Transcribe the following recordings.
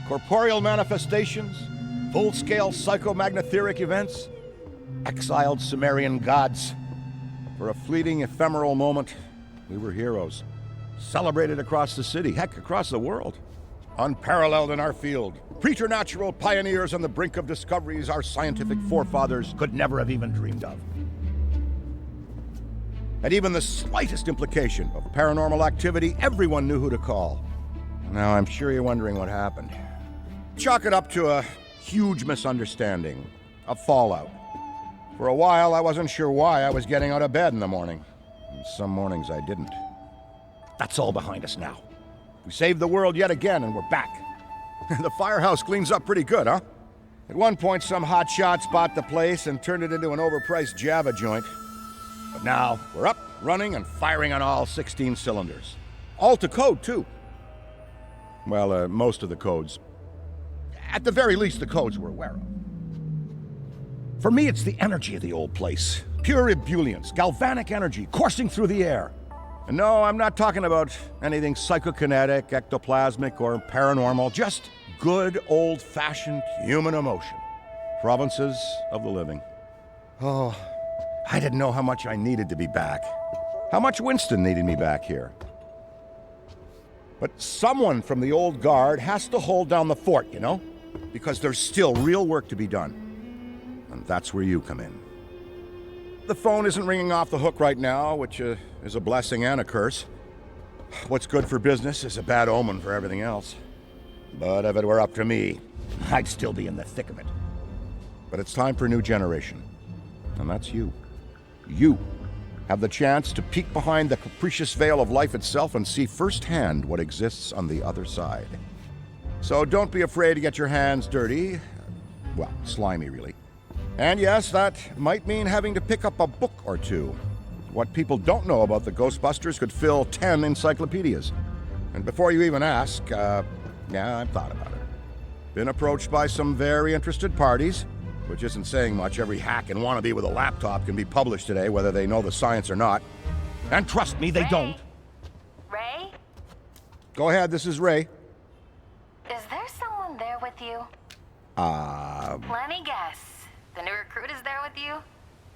corporeal manifestations, full-scale psychomagnetheric events, exiled Sumerian gods. For a fleeting, ephemeral moment, we were heroes. Celebrated across the city, heck, across the world. Unparalleled in our field. Preternatural pioneers on the brink of discoveries our scientific forefathers could never have even dreamed of. At even the slightest implication of paranormal activity, everyone knew who to call. Now, I'm sure you're wondering what happened. Chalk it up to a huge misunderstanding, a fallout. For a while, I wasn't sure why I was getting out of bed in the morning. And some mornings I didn't. That's all behind us now. We saved the world yet again, and we're back. The firehouse cleans up pretty good, huh? At one point, some hotshots bought the place and turned it into an overpriced Java joint. But now, we're up, running, and firing on all 16 cylinders. All to code, too. Well, most of the codes. At the very least, the codes we're aware of. For me, it's the energy of the old place. Pure ebullience, galvanic energy coursing through the air. And no, I'm not talking about anything psychokinetic, ectoplasmic, or paranormal. Just good, old-fashioned human emotion. Provinces of the living. Oh, I didn't know how much I needed to be back. How much Winston needed me back here. But someone from the old guard has to hold down the fort, you know? Because there's still real work to be done. And that's where you come in. The phone isn't ringing off the hook right now, which is a blessing and a curse. What's good for business is a bad omen for everything else. But if it were up to me, I'd still be in the thick of it. But it's time for a new generation. And that's you. You have the chance to peek behind the capricious veil of life itself and see firsthand what exists on the other side. So don't be afraid to get your hands dirty. Well, slimy, really. And yes, that might mean having to pick up a book or two. What people don't know about the Ghostbusters could fill 10 encyclopedias. And before you even ask, yeah, I've thought about it. Been approached by some very interested parties, which isn't saying much. Every hack and wannabe with a laptop can be published today, whether they know the science or not. And trust me, they don't. Ray? Go ahead, this is Ray. Is there someone there with you? Let me guess. The new recruit is there with you?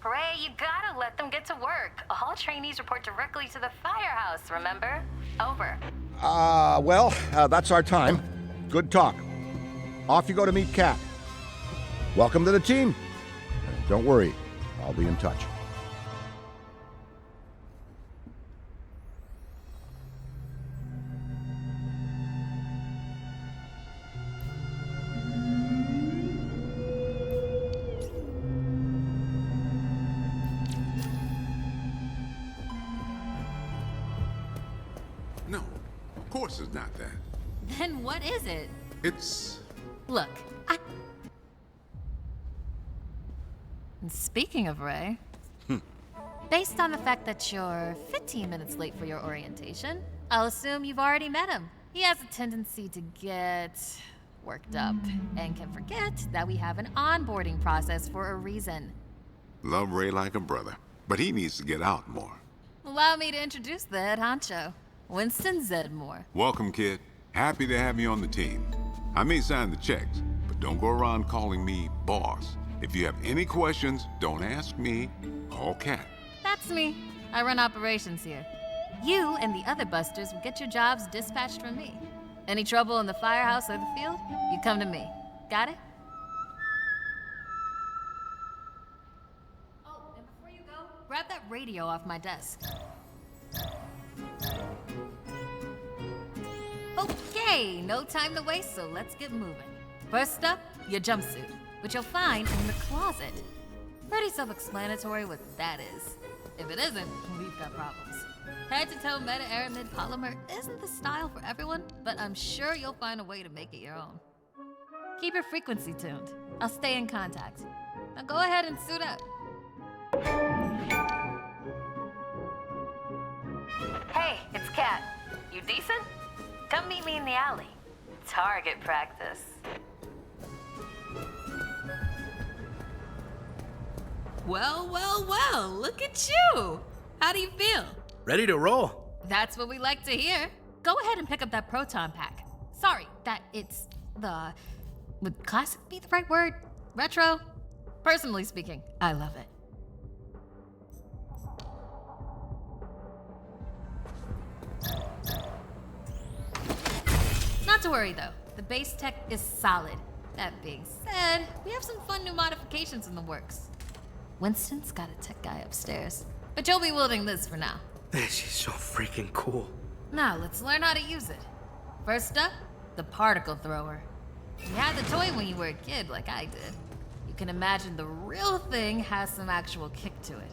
Ray, you gotta let them get to work. All trainees report directly to the firehouse, remember? Over. That's our time. Good talk. Off you go to meet Kat. Welcome to the team. Don't worry, I'll be in touch. No, of course it's not that. Then what is it? It's... Look, Speaking of Ray, based on the fact that you're 15 minutes late for your orientation, I'll assume you've already met him. He has a tendency to get worked up and can forget that we have an onboarding process for a reason. Love Ray like a brother, but he needs to get out more. Allow me to introduce the head honcho, Winston Zedmore. Welcome, kid. Happy to have you on the team. I may sign the checks, but don't go around calling me boss. If you have any questions, don't ask me, call Kat. That's me. I run operations here. You and the other busters will get your jobs dispatched from me. Any trouble in the firehouse or the field, you come to me. Got it? Oh, and before you go, grab that radio off my desk. Okay, no time to waste, so let's get moving. First up, your jumpsuit, which you'll find in the closet. Pretty self-explanatory what that is. If it isn't, we've got problems. Head-to-toe meta-aramid polymer isn't the style for everyone, but I'm sure you'll find a way to make it your own. Keep your frequency tuned. I'll stay in contact. Now go ahead and suit up. Hey, it's Kat. You decent? Come meet me in the alley. Target practice. Well, well, well, look at you. How do you feel? Ready to roll. That's what we like to hear. Go ahead and pick up that proton pack. Sorry that it's Would classic be the right word? Retro? Personally speaking, I love it. Not to worry though, the base tech is solid. That being said, we have some fun new modifications in the works. Winston's got a tech guy upstairs, but you'll be wielding this for now. This is so freaking cool. Now, let's learn how to use it. First up, the particle thrower. You had the toy when you were a kid, like I did. You can imagine the real thing has some actual kick to it.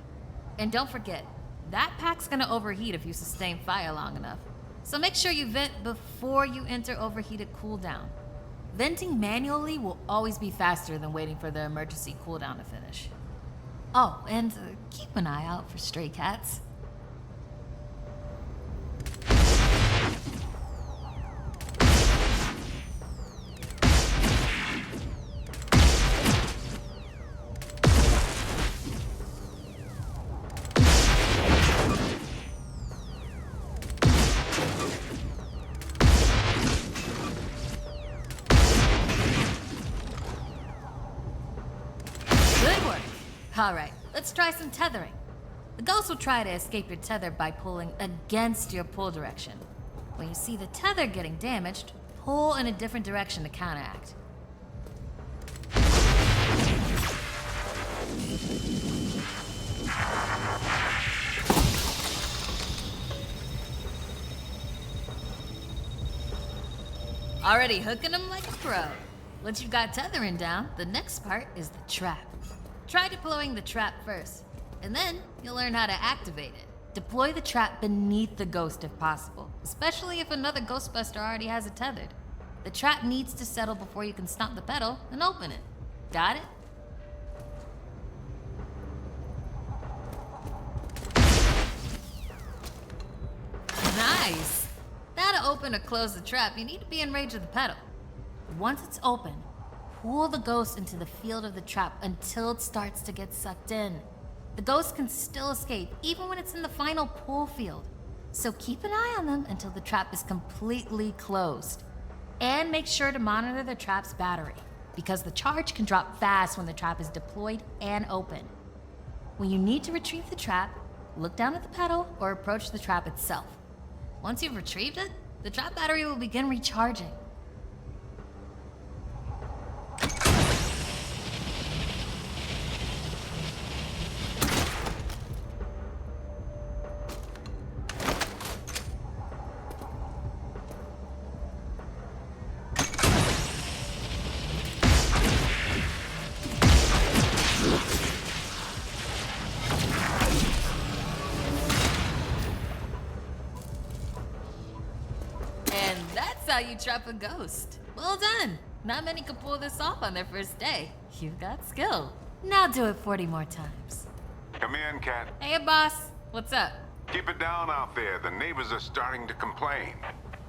And don't forget, that pack's gonna overheat if you sustain fire long enough. So make sure you vent before you enter overheated cooldown. Venting manually will always be faster than waiting for the emergency cooldown to finish. Oh, and keep an eye out for stray cats. All right, let's try some tethering. The ghost will try to escape your tether by pulling against your pull direction. When you see the tether getting damaged, pull in a different direction to counteract. Already hooking them like a pro. Once you've got tethering down, the next part is the trap. Try deploying the trap first, and then you'll learn how to activate it. Deploy the trap beneath the ghost if possible, especially if another Ghostbuster already has it tethered. The trap needs to settle before you can stomp the pedal and open it. Got it? Nice! Now to open or close the trap, you need to be in range of the pedal. Once it's open, pull the ghost into the field of the trap until it starts to get sucked in. The ghost can still escape even when it's in the final pull field. So keep an eye on them until the trap is completely closed. And make sure to monitor the trap's battery, because the charge can drop fast when the trap is deployed and open. When you need to retrieve the trap, look down at the pedal or approach the trap itself. Once you've retrieved it, the trap battery will begin recharging. How you trap a ghost. Well done. Not many can pull this off on their first day. You've got skill. Now do it 40 more times. Come in, Cat. Hey, boss. What's up? Keep it down out there. The neighbors are starting to complain.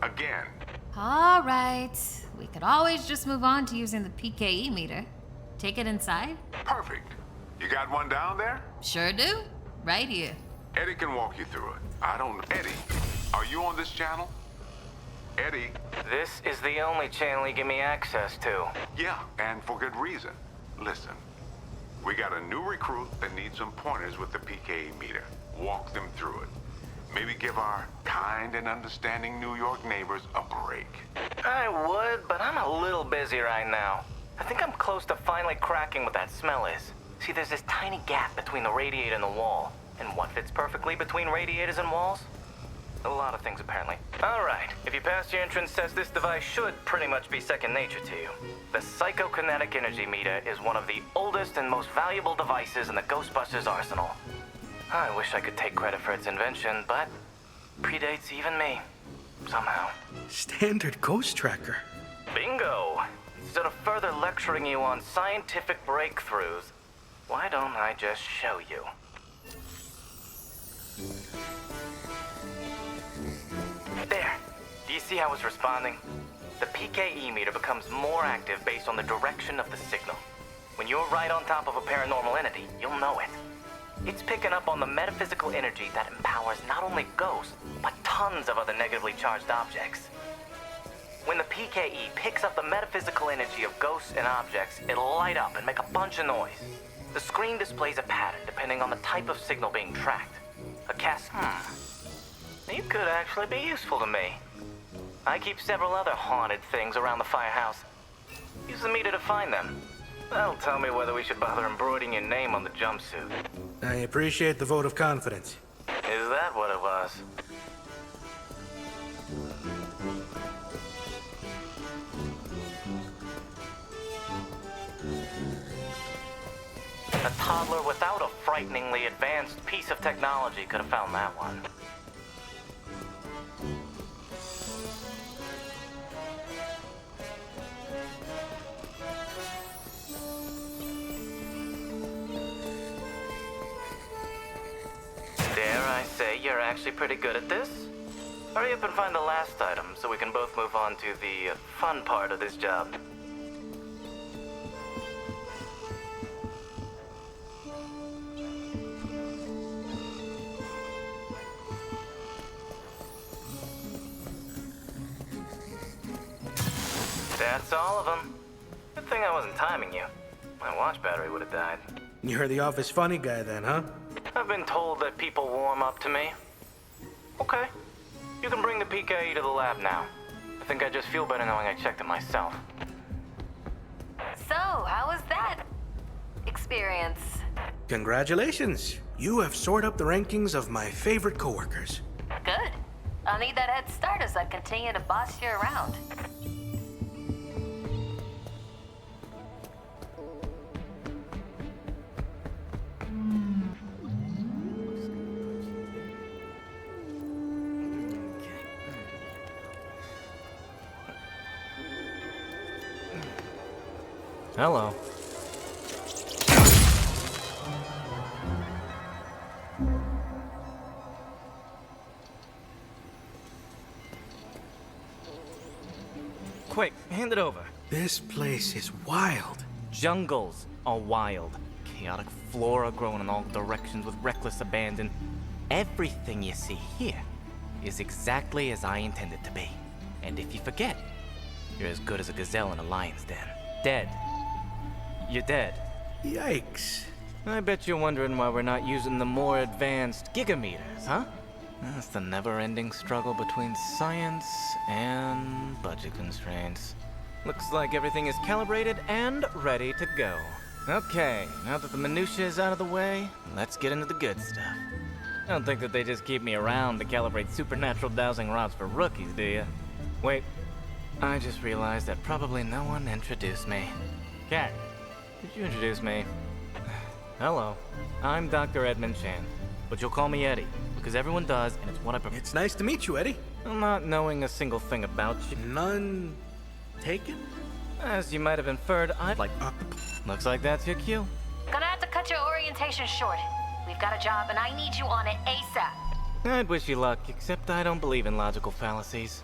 Again. All right. We could always just move on to using the PKE meter. Take it inside? Perfect. You got one down there? Sure do. Right here. Eddie can walk you through it. I don't know. Eddie, are you on this channel? Eddie? This is the only channel you give me access to. Yeah, and for good reason. Listen, we got a new recruit that needs some pointers with the PKE meter. Walk them through it. Maybe give our kind and understanding New York neighbors a break. I would, but I'm a little busy right now. I think I'm close to finally cracking what that smell is. See, there's this tiny gap between the radiator and the wall. And what fits perfectly between radiators and walls? A lot of things, apparently. All right, if you pass your entrance test, this device should pretty much be second nature to you. The psychokinetic energy meter is one of the oldest and most valuable devices in the Ghostbusters arsenal. I wish I could take credit for its invention, but predates even me, somehow. Standard ghost tracker. Bingo! Instead of further lecturing you on scientific breakthroughs, why don't I just show you? There. Do you see how it's responding? The PKE meter becomes more active based on the direction of the signal. When you're right on top of a paranormal entity, you'll know it. It's picking up on the metaphysical energy that empowers not only ghosts, but tons of other negatively charged objects. When the PKE picks up the metaphysical energy of ghosts and objects, it'll light up and make a bunch of noise. The screen displays a pattern depending on the type of signal being tracked. A You could actually be useful to me. I keep several other haunted things around the firehouse. Use the meter to find them. That'll tell me whether we should bother embroidering your name on the jumpsuit. I appreciate the vote of confidence. Is that what it was? A toddler without a frighteningly advanced piece of technology could have found that one. Dare I say you're actually pretty good at this? Hurry up and find the last item so we can both move on to the fun part of this job. That's all of them. Good thing I wasn't timing you. My watch battery would have died. You're the office funny guy then, huh? I've been told that people warm up to me. Okay. You can bring the PKE to the lab now. I think I just feel better knowing I checked it myself. So, how was that experience? Congratulations. You have soared up the rankings of my favorite coworkers. Good. I'll need that head start as I continue to boss you around. Hello. Quick, hand it over. This place is wild. Jungles are wild. Chaotic flora growing in all directions with reckless abandon. Everything you see here is exactly as I intended to be. And if you forget, you're as good as a gazelle in a lion's den. Dead. You're dead. Yikes. I bet you're wondering why we're not using the more advanced gigameters, huh? That's the never-ending struggle between science and budget constraints. Looks like everything is calibrated and ready to go. Okay, now that the minutia is out of the way, let's get into the good stuff. I don't think that they just keep me around to calibrate supernatural dowsing rods for rookies, do you? Wait, I just realized that probably no one introduced me. Cat, did you introduce me? Hello, I'm Dr. Edmund Chan, but you'll call me Eddie, because everyone does, and it's what I prefer. It's nice to meet you, Eddie. I'm not knowing a single thing about you. None taken? As you might have inferred, I'd like... Looks like that's your cue. Gonna have to cut your orientation short. We've got a job and I need you on it ASAP. I'd wish you luck, except I don't believe in logical fallacies.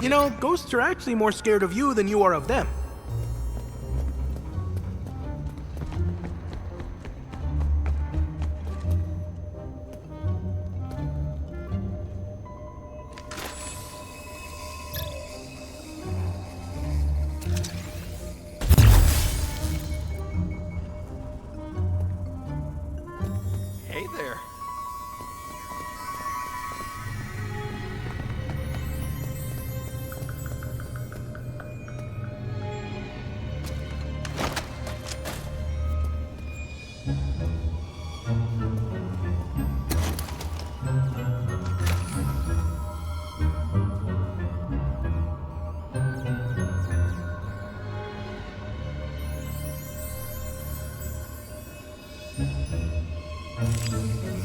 enough. You know, ghosts are actually more scared of you than you are of them. Hey there.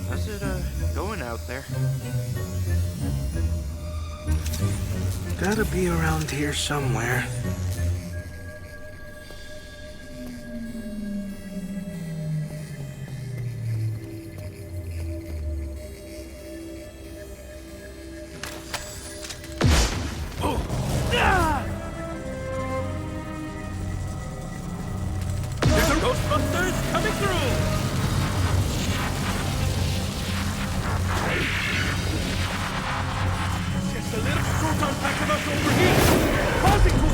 How's it, going out there? Gotta be around here somewhere. There's a Ghostbusters coming through! Just a little proton pack of us over here! Causing to...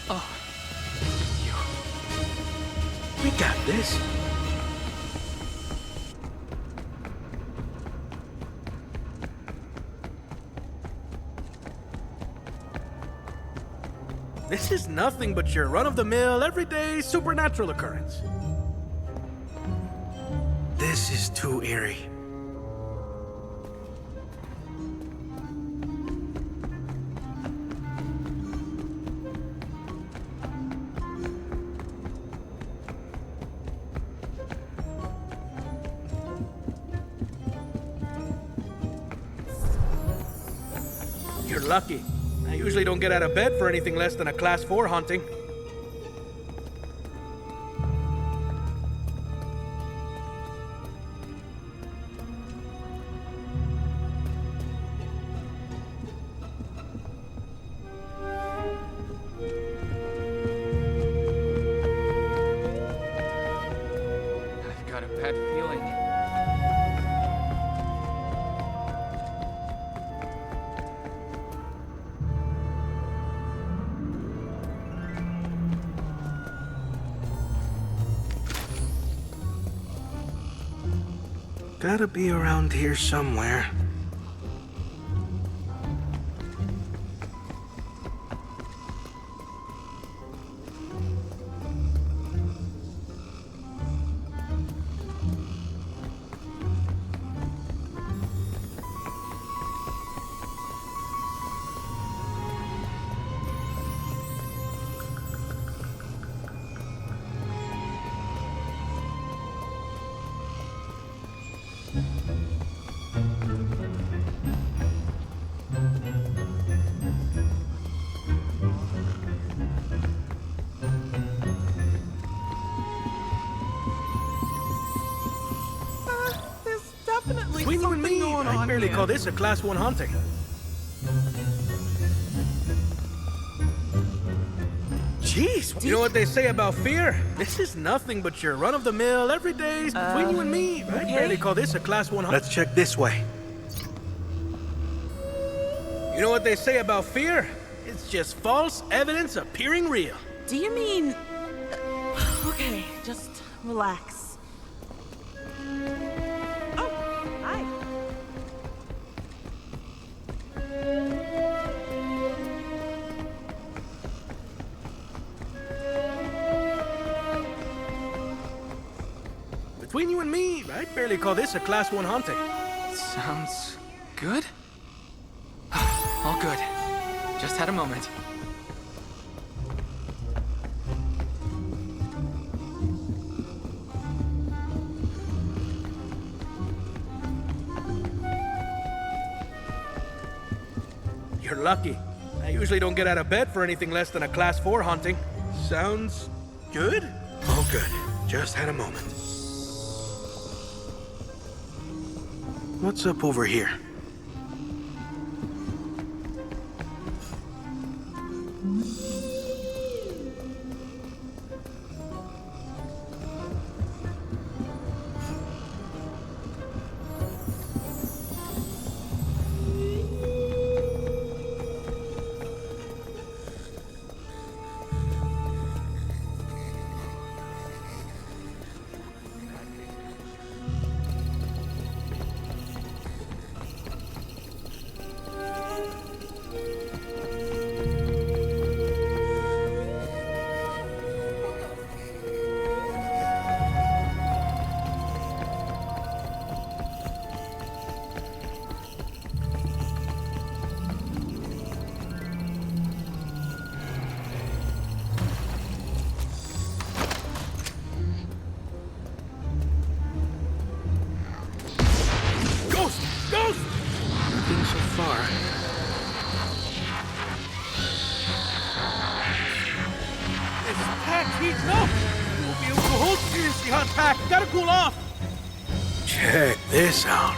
Oh, We got this. This is nothing but your run-of-the-mill, everyday supernatural occurrence. This is too eerie. You're lucky. I usually don't get out of bed for anything less than a Class 4 haunting. I've got a bad feeling. Gotta be around here somewhere. Between you and me, I barely call this a Class 1 haunting. Jeez, you know what they say about fear? This is nothing but your run-of-the-mill, everyday... Between you and me, I barely call this a Class 1 haunting. Let's check this way. You know what they say about fear? It's just false evidence appearing real. Do you mean... Okay, just relax. Oh, hi. Between you and me, I'd barely call this a Class 1 haunting. Sounds good? All good. Just had a moment. You're lucky. I usually don't get out of bed for anything less than a Class 4 haunting. Sounds good? All good. Just had a moment. What's up over here? Ghost! Ghost! Nothing so far. This pack's heating up! We won't be able to hold seriously hot pack. Gotta cool off! Check this out.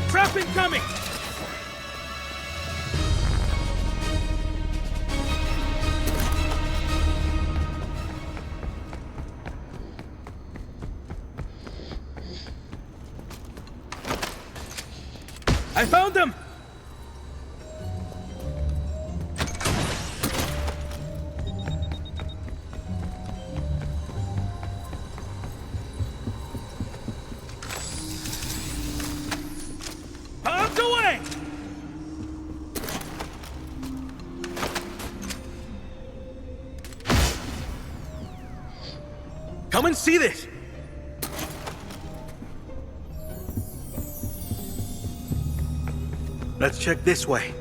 Trap incoming! I found them! Out the way! Come and see this. Let's check this way.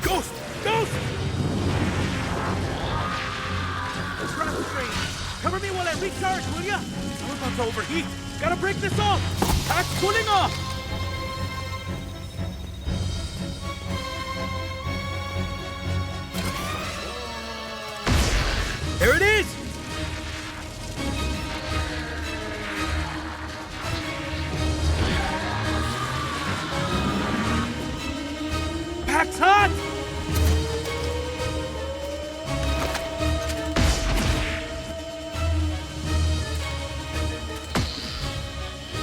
Ghost! Ghost! Traffic train! Cover me while I recharge, will ya? I'm about to overheat. Gotta break this off! Pack's cooling off! There it is! Pack's hot!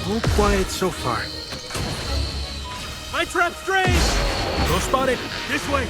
All quiet so far. My trap's drained! Go spot it. This way!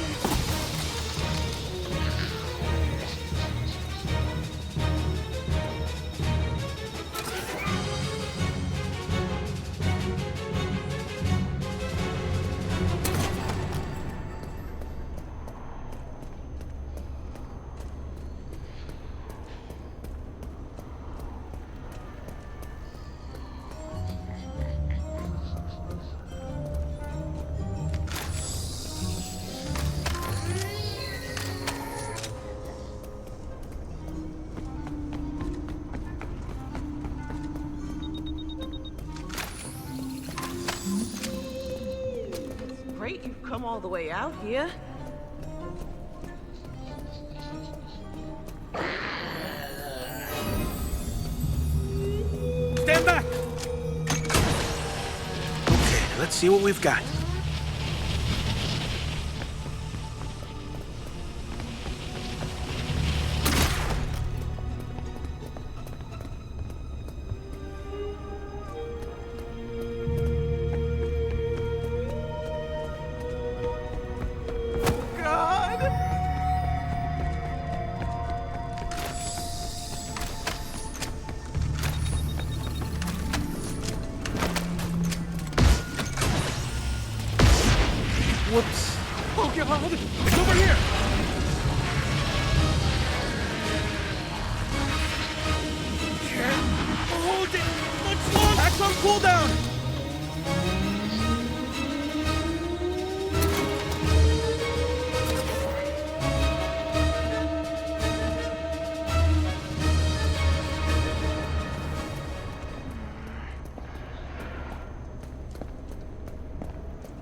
Great you've come all the way out here. Stand back! Okay, let's see what we've got. Whoops. Oh God! It's over here! Can't hold it much longer! Pack's on cooldown!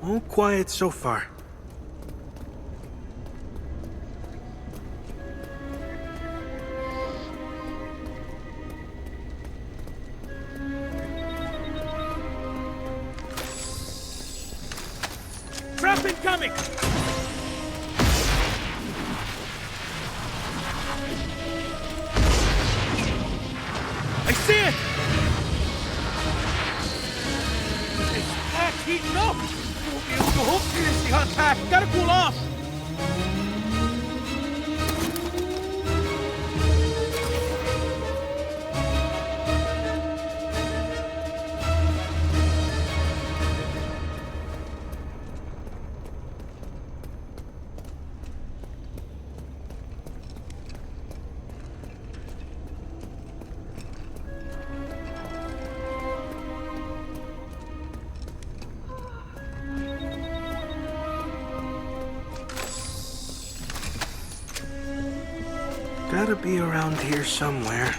All quiet so far. Trap incoming! I see it! It's packed heating up! Won't be able to hook seriously hot pack. Gotta cool off! Gotta be around here somewhere.